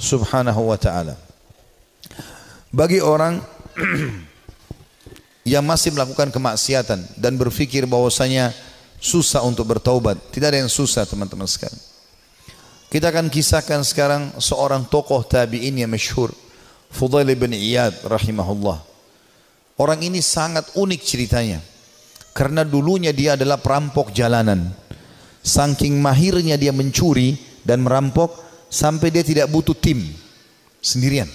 Subhanahu wa ta'ala. Bagi orang yang masih melakukan kemaksiatan dan berpikir bahwasanya susah untuk bertaubat, tidak ada yang susah teman-teman sekalian. Kita akan kisahkan sekarang seorang tokoh tabi'in yang masyhur, Fudail bin Iyad rahimahullah. Orang ini sangat unik ceritanya, karena dulunya dia adalah perampok jalanan. Saking mahirnya dia mencuri dan merampok sampai dia tidak butuh tim, sendirian.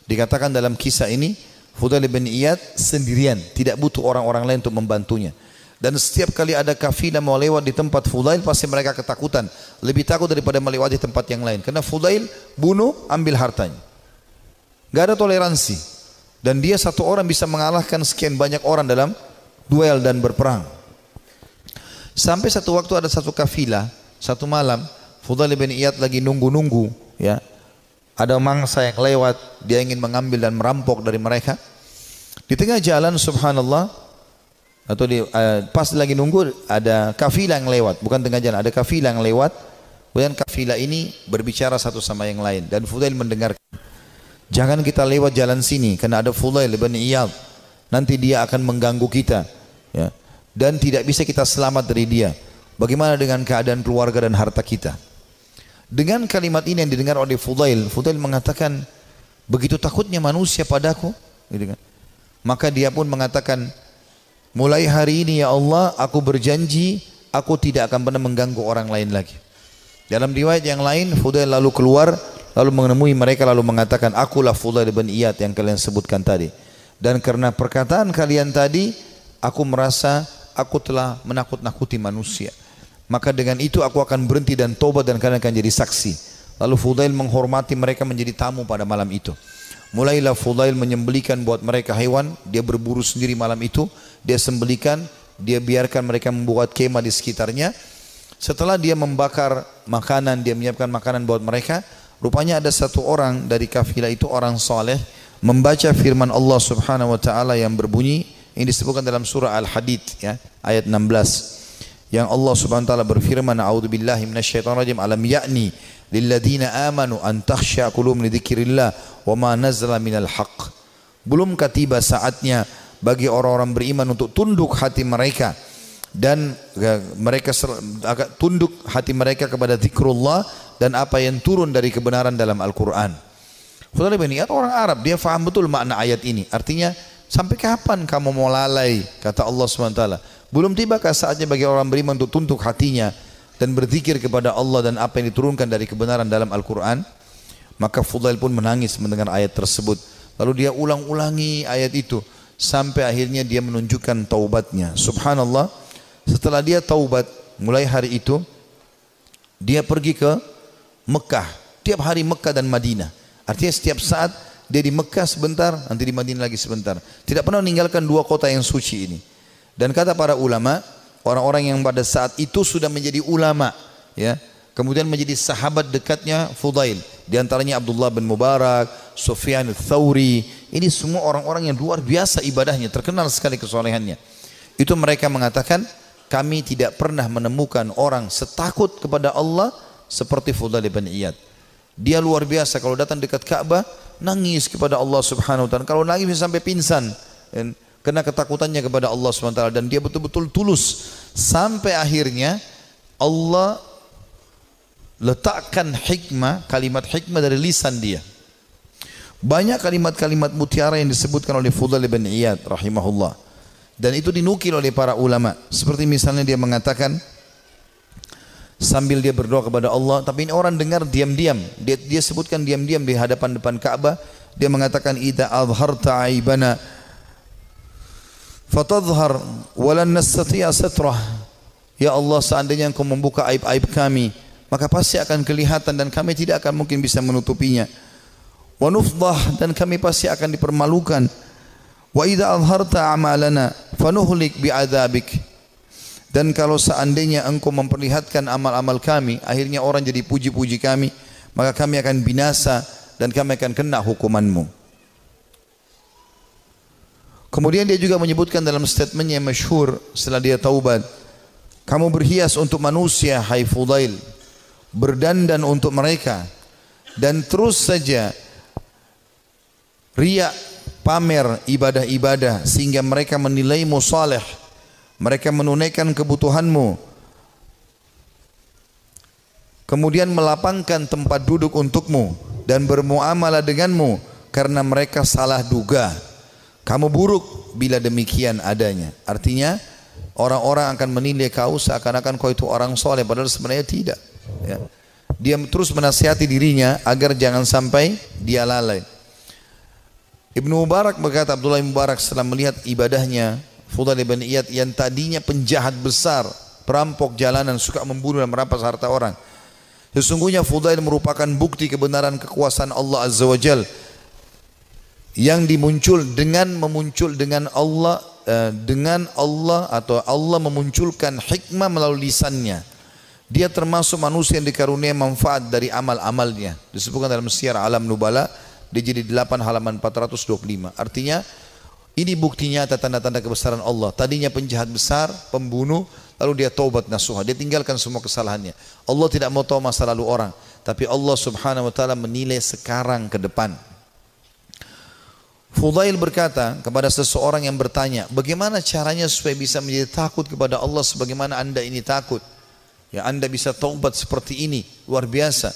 Dikatakan dalam kisah ini, Fudail bin Iyad sendirian, tidak butuh orang-orang lain untuk membantunya. Dan setiap kali ada kafilah mau lewat di tempat Fudail, pasti mereka ketakutan, lebih takut daripada melewati tempat yang lain, karena Fudail bunuh, ambil hartanya, gak ada toleransi. Dan dia satu orang bisa mengalahkan sekian banyak orang dalam duel dan berperang. Sampai satu waktu ada satu kafilah, satu malam Fudail bin Iyad lagi nunggu-nunggu, ya, ada mangsa yang lewat, dia ingin mengambil dan merampok dari mereka. Di tengah jalan, subhanallah, atau pas lagi nunggu, ada kafilah yang lewat, bukan tengah jalan, ada kafilah yang lewat. Kemudian kafilah ini berbicara satu sama yang lain, dan Fudail mendengarkan. Jangan kita lewat jalan sini, karena ada Fudail bin Iyad, nanti dia akan mengganggu kita, ya, dan tidak bisa kita selamat dari dia. Bagaimana dengan keadaan keluarga dan harta kita? Dengan kalimat ini yang didengar oleh Fudail, Fudail mengatakan, begitu takutnya manusia padaku, gitu kan. Maka dia pun mengatakan, mulai hari ini ya Allah, aku berjanji aku tidak akan pernah mengganggu orang lain lagi. Dalam riwayat yang lain, Fudail lalu keluar, lalu menemui mereka, lalu mengatakan, akulah Fudail bin Iyad yang kalian sebutkan tadi. Dan karena perkataan kalian tadi, aku merasa aku telah menakut-nakuti manusia. Maka dengan itu aku akan berhenti dan tobat, dan kalian akan jadi saksi. Lalu Fudail menghormati mereka menjadi tamu pada malam itu. Mulailah Fudail menyembelikan buat mereka hewan, dia berburu sendiri malam itu, dia sembelikan, dia biarkan mereka membuat kemah di sekitarnya. Setelah dia membakar makanan, dia menyiapkan makanan buat mereka, rupanya ada satu orang dari kafilah itu, orang saleh, membaca firman Allah Subhanahu wa taala yang berbunyi, ini disebutkan dalam surah Al-Hadid, ya, ayat 16. Yang Allah Subhanahu wa taala berfirman, a'udzubillahi minasyaitonirrajim, alam ya'ni lilladzina amanu an takhsha qulubuhum li dzikrillah wa ma nazala minal haqq. Belumkah tiba saatnya bagi orang-orang beriman untuk tunduk hati mereka, dan mereka agak tunduk hati mereka kepada zikrullah dan apa yang turun dari kebenaran dalam Al-Quran. Fudail bin Iyad orang Arab, dia faham betul makna ayat ini. Artinya, sampai kapan kamu mau lalai, kata Allah SWT. Belum tibakah saatnya bagi orang beriman untuk tunduk hatinya dan berzikir kepada Allah dan apa yang diturunkan dari kebenaran dalam Al-Quran? Maka Fudail pun menangis mendengar ayat tersebut. Lalu dia ulang-ulangi ayat itu sampai akhirnya dia menunjukkan taubatnya. Subhanallah, setelah dia taubat, mulai hari itu dia pergi ke Mekah. Tiap hari Mekah dan Madinah. Artinya setiap saat dia di Mekah sebentar, nanti di Madinah lagi sebentar. Tidak pernah meninggalkan dua kota yang suci ini. Dan kata para ulama, orang-orang yang pada saat itu sudah menjadi ulama, ya, kemudian menjadi sahabat dekatnya Fudail. Di antaranya Abdullah bin Mubarak, Sufyan al-Thawri. Ini semua orang-orang yang luar biasa ibadahnya, terkenal sekali kesolehannya. Itu mereka mengatakan, kami tidak pernah menemukan orang setakut kepada Allah seperti Fudail bin Iyad. Dia luar biasa, kalau datang dekat Ka'bah nangis kepada Allah Subhanahu wa taala. Kalau nangis bisa sampai pingsan, karena ketakutannya kepada Allah Subhanahu wa taala, dan dia betul-betul tulus. Sampai akhirnya Allah letakkan hikmah, kalimat hikmah dari lisan dia. Banyak kalimat-kalimat mutiara yang disebutkan oleh Fudail bin Iyad rahimahullah, dan itu dinukil oleh para ulama. Seperti misalnya dia mengatakan, sambil dia berdoa kepada Allah, tapi ini orang dengar diam-diam, dia sebutkan diam-diam di hadapan depan Ka'bah. Dia mengatakan, idza azharta aibana fatadhhar walan nastati'a satrah. Ya Allah, seandainya Engkau membuka aib-aib kami, maka pasti akan kelihatan dan kami tidak akan mungkin bisa menutupinya. Wa nufdah, dan kami pasti akan dipermalukan. Wa idza azharta amalana fanuhlik bi'adzabik. Dan kalau seandainya Engkau memperlihatkan amal-amal kami, akhirnya orang jadi puji-puji kami, maka kami akan binasa dan kami akan kena hukuman-Mu. Kemudian dia juga menyebutkan dalam statementnya yang masyhur setelah dia taubat, kamu berhias untuk manusia, hai Fudail, berdandan untuk mereka, dan terus saja riya, pamer ibadah-ibadah sehingga mereka menilaimu saleh, mereka menunaikan kebutuhanmu, kemudian melapangkan tempat duduk untukmu dan bermuamalah denganmu karena mereka salah duga. Kamu buruk bila demikian adanya. Artinya orang-orang akan menilai kau seakan-akan kau itu orang soleh, padahal sebenarnya tidak. Ya. Dia terus menasihati dirinya agar jangan sampai dia lalai. Ibnu Mubarak berkata, Abdullah bin Mubarak setelah melihat ibadahnya Fudail bin Iyad yang tadinya penjahat besar, perampok jalanan, suka membunuh dan merampas harta orang. Sesungguhnya Fudail merupakan bukti kebenaran kekuasaan Allah Azza wa Jal yang memuncul dengan Allah atau Allah memunculkan hikmah melalui lisannya. Dia termasuk manusia yang dikaruniai manfaat dari amal-amalnya. Disebutkan dalam Syiar Alam Nubala di jilid 8 halaman 425. Artinya ini bukti nyata tanda-tanda kebesaran Allah. Tadinya penjahat besar, pembunuh, lalu dia taubat nasuha, dia tinggalkan semua kesalahannya. Allah tidak mau tahu masa lalu orang, tapi Allah Subhanahu wa taala menilai sekarang ke depan. Fudail berkata kepada seseorang yang bertanya, bagaimana caranya supaya bisa menjadi takut kepada Allah sebagaimana anda ini takut? Ya, anda bisa taubat seperti ini, luar biasa.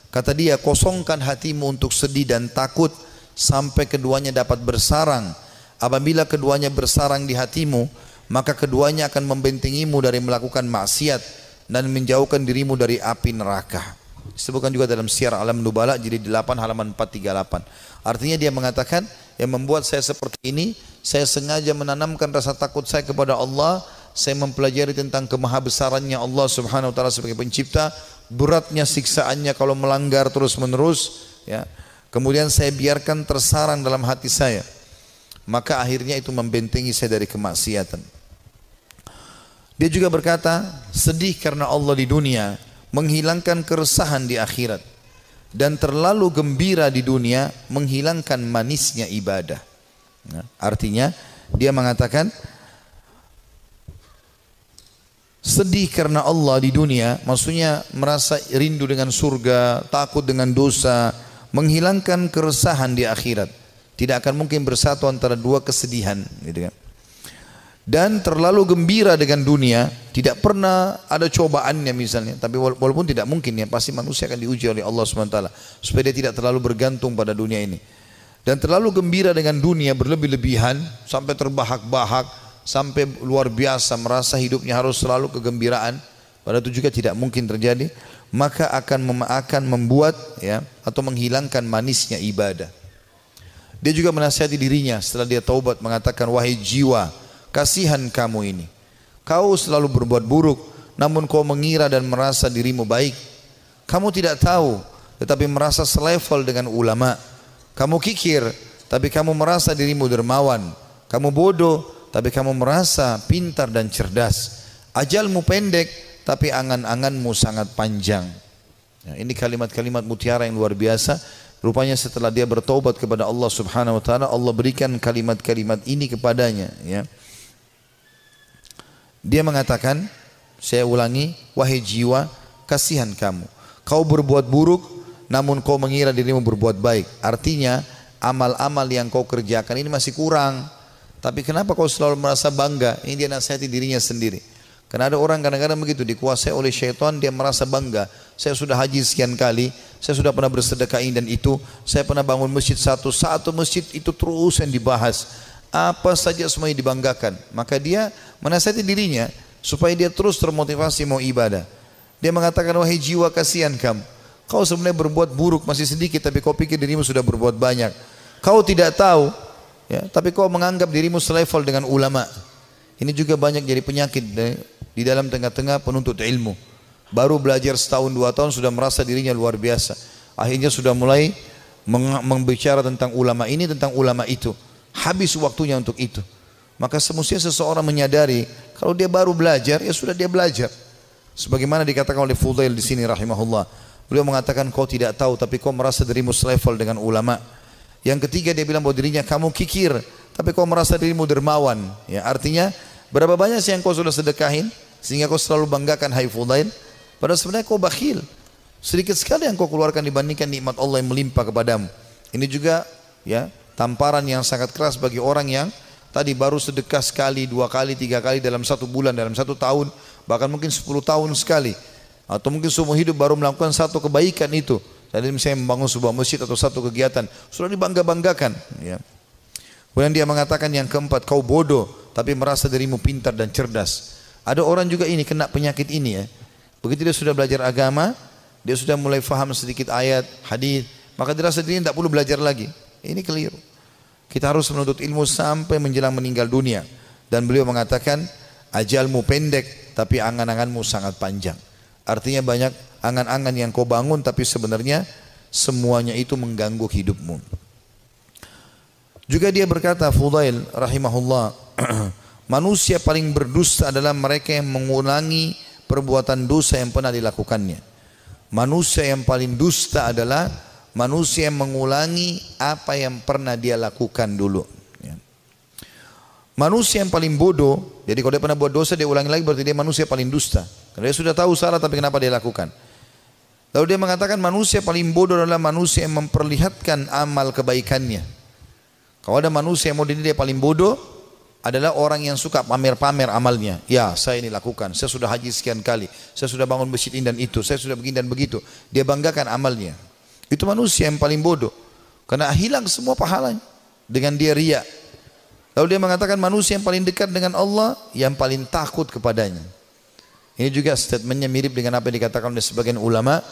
Kata dia, kosongkan hatimu untuk sedih dan takut sampai keduanya dapat bersarang. Apabila keduanya bersarang di hatimu, maka keduanya akan membentengimu dari melakukan maksiat dan menjauhkan dirimu dari api neraka. Disebutkan juga dalam Syiar Alam Nubala jilid 8 halaman 438. Artinya dia mengatakan, yang membuat saya seperti ini, saya sengaja menanamkan rasa takut saya kepada Allah. Saya mempelajari tentang kemahabesarannya Allah Subhanahu wa taala sebagai pencipta, beratnya siksaannya kalau melanggar terus menerus, ya. Kemudian saya biarkan tersarang dalam hati saya, maka akhirnya itu membentengi saya dari kemaksiatan. Dia juga berkata, sedih karena Allah di dunia menghilangkan keresahan di akhirat, dan terlalu gembira di dunia menghilangkan manisnya ibadah. Nah, artinya dia mengatakan sedih karena Allah di dunia, maksudnya merasa rindu dengan surga, takut dengan dosa, menghilangkan keresahan di akhirat. Tidak akan mungkin bersatu antara dua kesedihan, gitu kan. Dan terlalu gembira dengan dunia, tidak pernah ada cobaannya misalnya, tapi walaupun tidak mungkin ya, pasti manusia akan diuji oleh Allah SWT supaya dia tidak terlalu bergantung pada dunia ini. Dan terlalu gembira dengan dunia berlebih-lebihan sampai terbahak-bahak, sampai luar biasa merasa hidupnya harus selalu kegembiraan, padahal itu juga tidak mungkin terjadi, maka akan membuat ya, atau menghilangkan manisnya ibadah. Dia juga menasihati dirinya setelah dia taubat, mengatakan, wahai jiwa, kasihan kamu ini. Kau selalu berbuat buruk, namun kau mengira dan merasa dirimu baik. Kamu tidak tahu, tetapi merasa selevel dengan ulama. Kamu kikir, tapi kamu merasa dirimu dermawan. Kamu bodoh, tapi kamu merasa pintar dan cerdas. Ajalmu pendek, tapi angan-anganmu sangat panjang. Ya, ini kalimat-kalimat mutiara yang luar biasa. Rupanya setelah dia bertaubat kepada Allah Subhanahu wa taala, Allah berikan kalimat-kalimat ini kepadanya, ya. Dia mengatakan, saya ulangi, wahai jiwa, kasihan kamu. Kau berbuat buruk, namun kau mengira dirimu berbuat baik. Artinya, amal-amal yang kau kerjakan ini masih kurang. Tapi kenapa kau selalu merasa bangga? Ini dia nasihati dirinya sendiri. Karena ada orang kadang-kadang begitu, dikuasai oleh syaitan, dia merasa bangga. Saya sudah haji sekian kali, saya sudah pernah bersedekah ini dan itu, saya pernah bangun masjid satu masjid itu terus yang dibahas. Apa saja semuanya dibanggakan. Maka dia menasihati dirinya supaya dia terus termotivasi mau ibadah. Dia mengatakan, wahai jiwa, kasihan kamu. Kau sebenarnya berbuat buruk masih sedikit, tapi kau pikir dirimu sudah berbuat banyak. Kau tidak tahu, ya, tapi kau menganggap dirimu selevel dengan ulama. Ini juga banyak jadi penyakit di dalam tengah-tengah penuntut ilmu. Baru belajar setahun 2 tahun sudah merasa dirinya luar biasa. Akhirnya sudah mulai membicara tentang ulama ini, tentang ulama itu. Habis waktunya untuk itu. Maka semestinya seseorang menyadari kalau dia baru belajar, ya sudah dia belajar. Sebagaimana dikatakan oleh Fudail di sini rahimahullah. Beliau mengatakan, kau tidak tahu tapi kau merasa dirimu selevel dengan ulama. Yang ketiga dia bilang bahwa dirinya, kamu kikir tapi kau merasa dirimu dermawan. Ya, artinya berapa banyak sih yang kau sudah sedekahin sehingga kau selalu banggakan, hai Fudail, padahal sebenarnya kau bakhil. Sedikit sekali yang kau keluarkan dibandingkan nikmat Allah yang melimpah kepadamu. Ini juga ya tamparan yang sangat keras bagi orang yang tadi baru sedekah sekali, 2 kali, 3 kali dalam 1 bulan, dalam 1 tahun, bahkan mungkin 10 tahun sekali. Atau mungkin seumur hidup baru melakukan 1 kebaikan itu. Jadi misalnya membangun sebuah masjid atau 1 kegiatan, sudah dibangga-banggakan. Ya. Kemudian dia mengatakan yang keempat, kau bodoh tapi merasa dirimu pintar dan cerdas. Ada orang juga ini kena penyakit ini ya. Begitu dia sudah belajar agama, dia sudah mulai faham sedikit ayat, hadis, maka dia rasa dirinya tidak perlu belajar lagi. Ini keliru. Kita harus menuntut ilmu sampai menjelang meninggal dunia. Dan beliau mengatakan, ajalmu pendek tapi angan-anganmu sangat panjang. Artinya banyak angan-angan yang kau bangun tapi sebenarnya semuanya itu mengganggu hidupmu. Juga dia berkata, Fudail rahimahullah, manusia paling berdusta adalah mereka yang mengulangi perbuatan dosa yang pernah dilakukannya. Manusia yang paling dusta adalah manusia yang mengulangi apa yang pernah dia lakukan dulu. Manusia yang paling bodoh, jadi kalau dia pernah buat dosa dia ulangi lagi, berarti dia manusia paling dusta. Karena dia sudah tahu salah tapi kenapa dia lakukan. Lalu dia mengatakan manusia paling bodoh adalah manusia yang memperlihatkan amal kebaikannya. Kalau ada manusia yang mau dinilai paling bodoh adalah orang yang suka pamer-pamer amalnya. Ya, saya ini lakukan, saya sudah haji sekian kali, saya sudah bangun masjid ini dan itu, saya sudah begini dan begitu. Dia banggakan amalnya. Itu manusia yang paling bodoh. Karena hilang semua pahalanya dengan dia riya. Lalu dia mengatakan manusia yang paling dekat dengan Allah, yang paling takut kepadanya. Ini juga statementnya mirip dengan apa yang dikatakan oleh sebagian ulama.